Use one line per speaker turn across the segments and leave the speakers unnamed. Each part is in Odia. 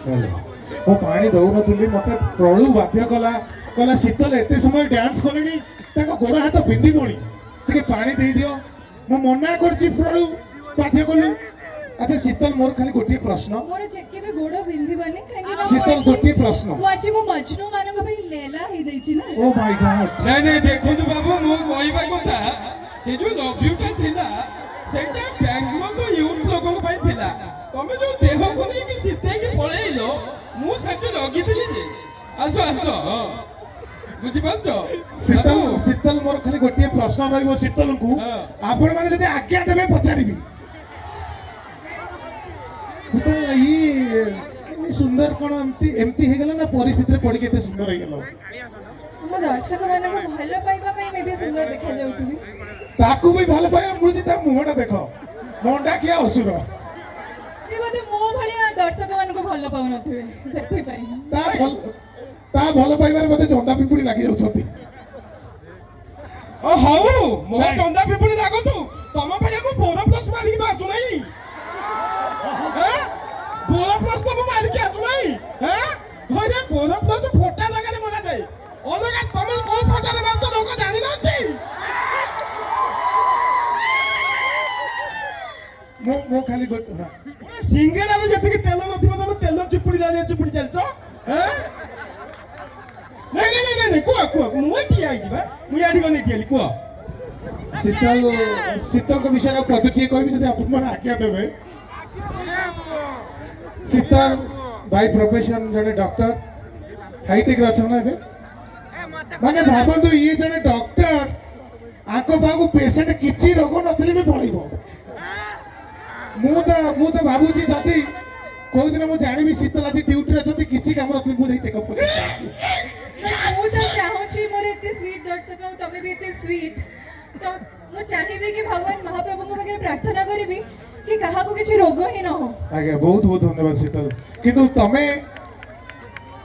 ମୁଁ ପାଣି ଦଉନଥିଲି ମତେ ପ୍ରଳୁ ବାଧ୍ୟ କଲା କହିଲା ଶୀତଲ ଏତେ ସମୟ ଡ୍ୟାନ୍ସ କଲେଣି ତାଙ୍କ ଗୋଡ଼ ହାତ ବିନ୍ଧିବଣି ଟିକେ ପାଣି ଦେଇଦିଅ ମୁଁ ମନା କରିଛି ପ୍ରଳୁ ବାଧ୍ୟ କଲୁ ଆଚ୍ଛା ଶୀତଲ ମୋର ଖାଲି ଗୋଟିଏ ପ୍ରଶ୍ନ
ମୋର କେବେ ଗୋଡ଼ ବିନ୍ଧିବନି କାହିଁକି
ଶୀତଲ ଗୋଟିଏ ପ୍ରଶ୍ନ
ମୁଁ ଆଜି ମୋ ମଜନୁ ମାନଙ୍କ ପାଇଁ ଲେଲା ହେଇଯାଇଛି ନା
ଓ ମାଇ ଗଡ୍
ନାଇଁ ନାଇଁ ଦେଖନ୍ତୁ ବାବୁ ମୁଁ କହିବା କଥା ସେ ଯୋଉ ଲଭ୍ ୟୁଟା ଥିଲା ସେଇଟା ବ୍ୟାଙ୍ଗଲୋର ୟୁଥ୍ ଲୋକଙ୍କ ପାଇଁ ଥିଲା ତମେ ଯୋଉ ଦେହକୁ ନେଇକି ଶୀତେଇକି ପଳେଇଲ ମୁଁ ସେଠି ଲଗିଥିଲି ଯେ ଆସ ଆସ ବୁଝିପାରୁଛ
ଶୀତଲ ଶୀତଲ ମୋର ଖାଲି ଗୋଟିଏ ପ୍ରଶ୍ନ ରହିବ ଶୀତଲଙ୍କୁ ଆପଣ ମାନେ ଯଦି ଆଜ୍ଞା ଦେବେ ପଚାରିବି ଶୀତଲ ଇ ସୁନ୍ଦର କଣ ଏମିତି ଏମିତି ହେଇଗଲା ନା ପରିସ୍ଥିତିରେ ପଡିକି ଏତେ ସୁନ୍ଦର ହେଇଗଲା
ମୋ ଦର୍ଶକ ମାନଙ୍କୁ ଭଲ ପାଇବା ପାଇଁ ମେ ବି ସୁନ୍ଦର ଦେଖାଯାଉଥିବି
ତାକୁ ବି ଭଲ ପାଇବା ମିଳୁଛି ତା ମୁହଁଟା ଦେଖ ମଣ୍ଡା କିଆ ଅସୁର
ସେ ବୋଧେ ମୋ ଭଳିଆ ଦର୍ଶକ ମାନଙ୍କୁ ଭଲ ପାଉନଥିବେ ସେଥିପାଇଁ
ତା ଭଲ ପାଇବାରେ ବୋଧେ ଚନ୍ଦା ପିମ୍ପୁଡି ଲାଗି ଯାଉଛନ୍ତି
ଓ ହଉ ମୋ ଚନ୍ଦା ପିମ୍ପୁଡି ଲାଗନ୍ତୁ ତମ ପାଇଁ ମୁଁ ବୋର ପ୍ଲସ୍ ମାରିକି ତ ଆସୁନାହିଁ ବୋର ପ୍ଲସ୍ ତ ମୁଁ ମାରିକି ଆସୁନାହିଁ ଘରେ ବୋର ପ୍ଲସ୍ ଫୋଟା ଜାଗାରେ ମରାଯାଏ ଅଲଗା ତମେ କୋଉ ଫୋଟାରେ ମାରୁଛ ଲୋକ ଜାଣିନାହାନ୍ତି
ମୁଁ ଖାଲି
ସିଙ୍ଗେଡାରେ ଯେତିକି ତେଲ ନଥିବ ତମେ ତେଲ ଚିପୁଡ଼ି ଚାଲିଛ ନାଇଁ ନାଇଁ ନାଇଁ ନାଇଁ କୁହ ମୁଁ ଠିଆ ହେଇଛି ବା ମୁଁ ଇଆଡି ଗଲି ଠିଆ କୁହ
ଶୀତଲଙ୍କ ବିଷୟରେ ପଦଟିଏ କହିବି ଯଦି ଆପଣମାନେ ଆଜ୍ଞା ଦେବେ ଶୀତଲ ବାଇ ପ୍ରଫେସନ ଜଣେ ଡକ୍ଟର ହାଇଟେକ୍ ଅଛନ୍ତି ଏବେ ମାନେ ଭାବନ୍ତୁ ଇଏ ଜଣେ ଡକ୍ଟର ଆଙ୍କ ପାଖକୁ ପେସେଣ୍ଟ କିଛି ରୋଗ ନଥିଲେ ବି ପଳେଇବ ମୁଁ ତ ଭାବୁଛି ଯଦି କୋଉଦିନ ମୁଁ ଜାଣିବି ଶୀତଲ ଆଜି ଡ୍ୟୁଟିରେ ଅଛନ୍ତି କିଛି କାମ ନଥିଲେ ମୁଁ ଯାଇ ଚେକଅପ୍ କରିବି
ମୁଁ ତ ଚାହୁଁଛି ମୋର ଏତେ ସ୍ୱିଟ୍ ଦର୍ଶକ ଆଉ ତମେ ବି ଏତେ ସ୍ୱିଟ୍ ତ ମୁଁ ଚାହିଁବି କି ଭଗବାନ ମହାପ୍ରଭୁଙ୍କ ପାଖରେ ପ୍ରାର୍ଥନା କରିବି କି କାହାକୁ କିଛି ରୋଗ ହିଁ ନ ହଉ
ଆଜ୍ଞା ବହୁତ ବହୁତ ଧନ୍ୟବାଦ ଶୀତଲ କିନ୍ତୁ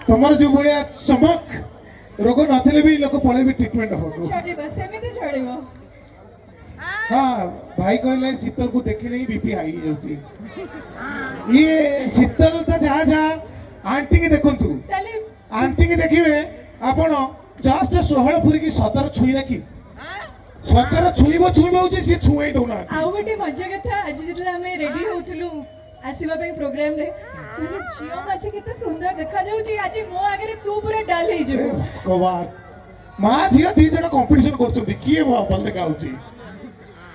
ତମର ଯୋଉ ଭଳିଆ ଚମକ ରୋଗ ନଥିଲେ ବି ଲୋକ ପଳେଇବି ଟ୍ରିଟମେଣ୍ଟ ହବ
ଚଳିବ ସେମିତି ଚଳିବ
हाँ भाई कहले शीतल को देखिले ही बीपी हाई जाउची ये शीतल तो जा आंटी की देखंतु आंटी की देखिबे आपण जस्ट 16 पुरी की 17 छुई राखी 17 छुईबो होची से छुई दउना
आउ गोटे मजा कथा आज जेतले हमें रेडी होथुलु आसीबा पे प्रोग्राम रे तुरे जियो माछी केते सुंदर देखा जाउची आज मो आगे तू पूरा डाल हे जो
कबार मां झियो दी जण कंपटीशन करछथि किए भल देखाउची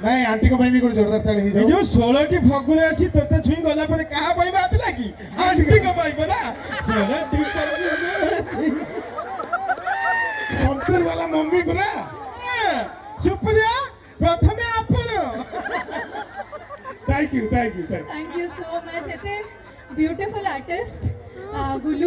नहीं आंटी को भी कोई जोरदार ताली ही
जो 16 की फगुरे अछि तते छुई गला पर कहा पाई बात लागी आंटी को पाई बना 16 ठीक कर
संतूर वाला मम्मी पूरा
सुप्रिया प्रथमे आपण
थैंक यू
सो मच एते ब्यूटीफुल आर्टिस्ट गुल्लू